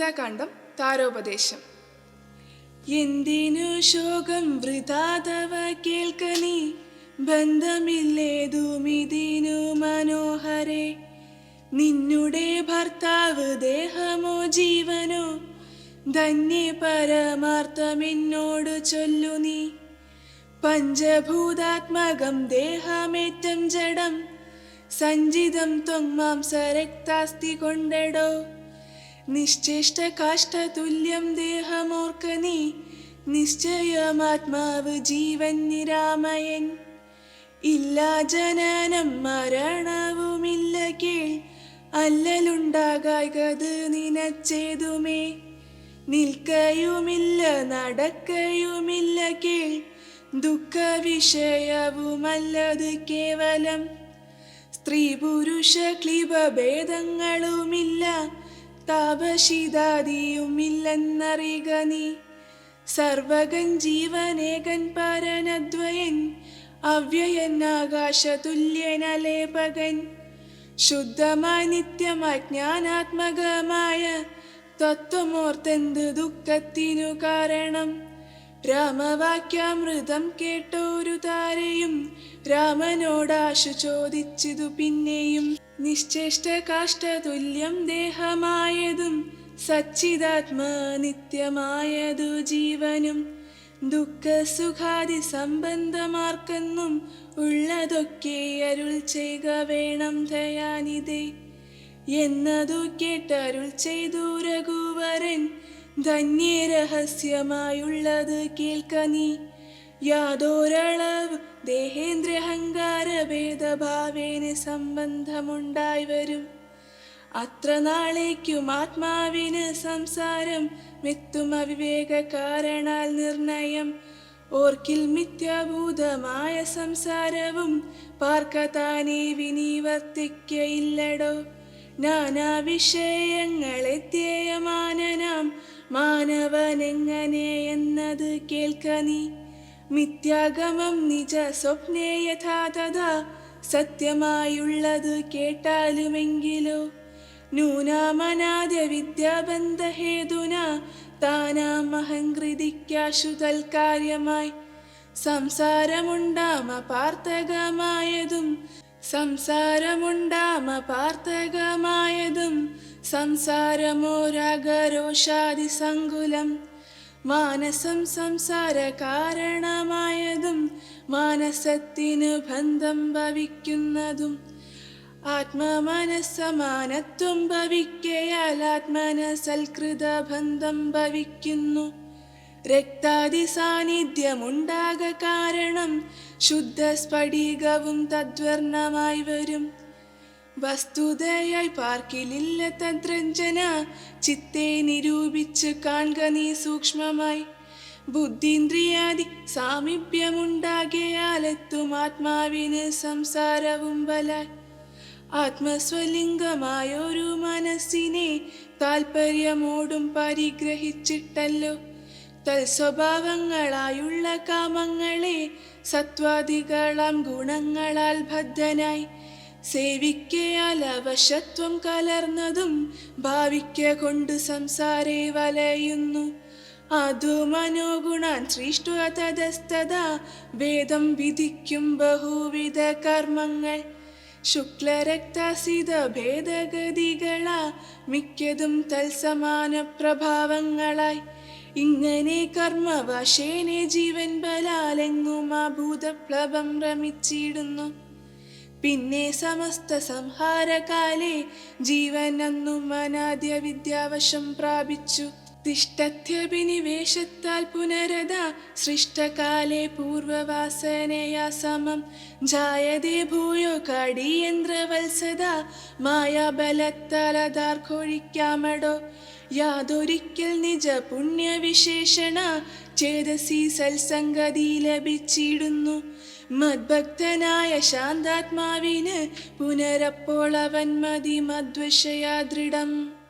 ചിന്താകാന്ഡം താരോപദേശം. എന്തിനു ശോകം വൃഥാതവ കേൾക്കനീ, ബന്ധമില്ലേതുമിതിനു മനോഹരേ. നിന്നുടെ ഭർത്താവ് ദേഹമോ ജീവനോ, ധന്യേ പരമാർത്ഥമെന്നോട് ചൊല്ലു നീ. പഞ്ചഭൂതാത്മകം ദേഹമേറ്റം ജഡം, സഞ്ചിതം ത്വം മാംസരക്താസ്തി കൊണ്ടെടോ. നിശ്ചേഷ്ട കാഷ്ടതുല്യം ദേഹമോർക്ക നീ, നിശ്ചയമാത്മാവ് ജീവൻ നിരാമയൻ. ഇല്ലാ ജനനം മരണവുമില്ല കേൾ, അല്ലലുണ്ടാകായ്കത് നിനച്ചേതുമേ. നിൽക്കയുമില്ല നടക്കയുമില്ല കേൾ, ദുഃഖ വിഷയവുമല്ലത് കേവലം. സ്ത്രീ പുരുഷ ക്ലിബഭേദങ്ങളുമില്ല, താപശീതാദിയുമില്ലെന്നറിക നീ. സർവകൻ ജീവനേകൻ പരനദ്വയൻ, അവ്യയൻ ആകാശതുല്യനലേപകൻ. ശുദ്ധമായി നിത്യമായി ജ്ഞാനാത്മകമായ തത്വമോർത്തെന്ത് ദുഃഖത്തിനു കാരണം. രാമവാക്യാമൃതം കേട്ടോരു താരയും, രാമനോടാശു ചോദിച്ചിതു പിന്നെയും. നിശ്ചേഷ്ട കാഷ്ടതുല്യം ദേഹമായതും, സച്ചിദാത്മാ നിത്യമായതു ജീവനും. ദുഃഖസുഖാദി സംബന്ധമാർക്കെന്നും, ഉള്ളതൊക്കെ അരുൾ ചെയ്ക വേണം ദയാനിധേ. എന്നതു കേട്ടരുൾ ചെയ്തു രഘുവരൻ, ധന്യേ രഹസ്യമായുള്ളത് കേൾക്ക നീ. യാതൊരളവ് ദേഹേന്ദ്രിയഹങ്കാര ഭേദഭാവേന സംബന്ധമുണ്ടായി വരും. അത്ര നാളേക്കും ആത്മാവിന് സംസാരം മെത്തും അവിവേക കാരണാൽ നിർണയം. ഓർക്കിൽ മിഥ്യാഭൂതമായ സംസാരവും, പാർക്കതാനെ വിനിവർത്തിക്കയില്ലടോ. നാനാ വിഷയങ്ങളെത്തിയമാനനാം മാനവനെങ്ങനെ എന്നത് കേൾക്ക നീ. മിഥ്യാഗമം നിജ സ്വപ്നേ യഥാ തഥാ, സത്യമായുള്ളത് കേട്ടാലുമെങ്കിലോ. നൂനാമനാദ്യ വിദ്യാബന്ധഹേതുന, താനാം അഹങ്കൃതിക്കാശു തൽക്കാര്യമായി. സംസാരമുണ്ടാമപാർത്ഥകമായതും സംസാരമോ രാഗരോഷാദി സങ്കുലം. മാനസം സംസാര കാരണമായതും, മാനസത്തിനു ബന്ധം ഭവിക്കുന്നതും. ആത്മമനസ്സമാനത്വം ഭവിക്കയാൽ ആത്മനസൽകൃത ബന്ധം ഭവിക്കുന്നു. രക്താദി സാന്നിധ്യമുണ്ടാക കാരണം, ശുദ്ധ സ്ഫടികവും തദ്വർണമായി വരും. വസ്തുതയായി പാർക്കിലില്ല തദ്രഞ്ജന, ചിത്തെ നിരൂപിച്ച് കാൺക നീ സൂക്ഷ്മമായി. ബുദ്ധീന്ദ്രിയാദി സാമീപ്യമുണ്ടാകയാലെത്തും ആത്മാവിന് സംസാരവും ബലാൽ. ആത്മസ്വലിംഗമായൊരു മനസ്സിനെ താൽപര്യമോടും പരിഗ്രഹിച്ചിട്ടല്ലോ, തൽസ്വഭാവങ്ങളായുള്ള കാമങ്ങളെ സത്വാദികളാം ഗുണങ്ങളാൽ ബദ്ധനായി. സേവിക്കയാൽ അവശത്വം കലർന്നതും, ഭാവിക്ക കൊണ്ട് സംസാരേ വലയുന്നു. അതു മനോഗുണാൻ സൃഷ്ട തതസ്തദാ, വേദം വിധിക്കും ബഹുവിധ കർമ്മങ്ങൾ. ശുക്ലരക്താസിത ഭേദഗതികളാ, മിക്കതും തൽസമാന പ്രഭാവങ്ങളായി. ഇങ്ങനെ കർമ്മവശേനെ ജീവൻ ബലാലെങ്ങും ആ ഭൂതപ്ലവം രമിച്ചിടുന്നു. പിന്നെ സമസ്ത സംഹാരകാലേ ജീവൻ അന്നും അനാദ്യ വിദ്യാവശം പ്രാപിച്ചു. തിഷ്ഠത്യഭിനിവേശത്താൽ പുനരതാ, സൃഷ്ടകാലേ പൂർവവാസനയാ സമം. ജായതേ ഭൂയോ കടിയന്ത്രവത്സദാ, മായാബലത്താൽ അതാർക്കൊഴിക്കാമടോ. യാതൊരിക്കൽ നിജ പുണ്യവിശേഷണ, ചേതസി സൽസംഗതി ലഭിച്ചിടുന്നു. മദ്ഭക്തനായ ശാന്താത്മാവിന് പുനരപ്പോൾ അവൻ മതി മദ്വശയാ ദൃഢം.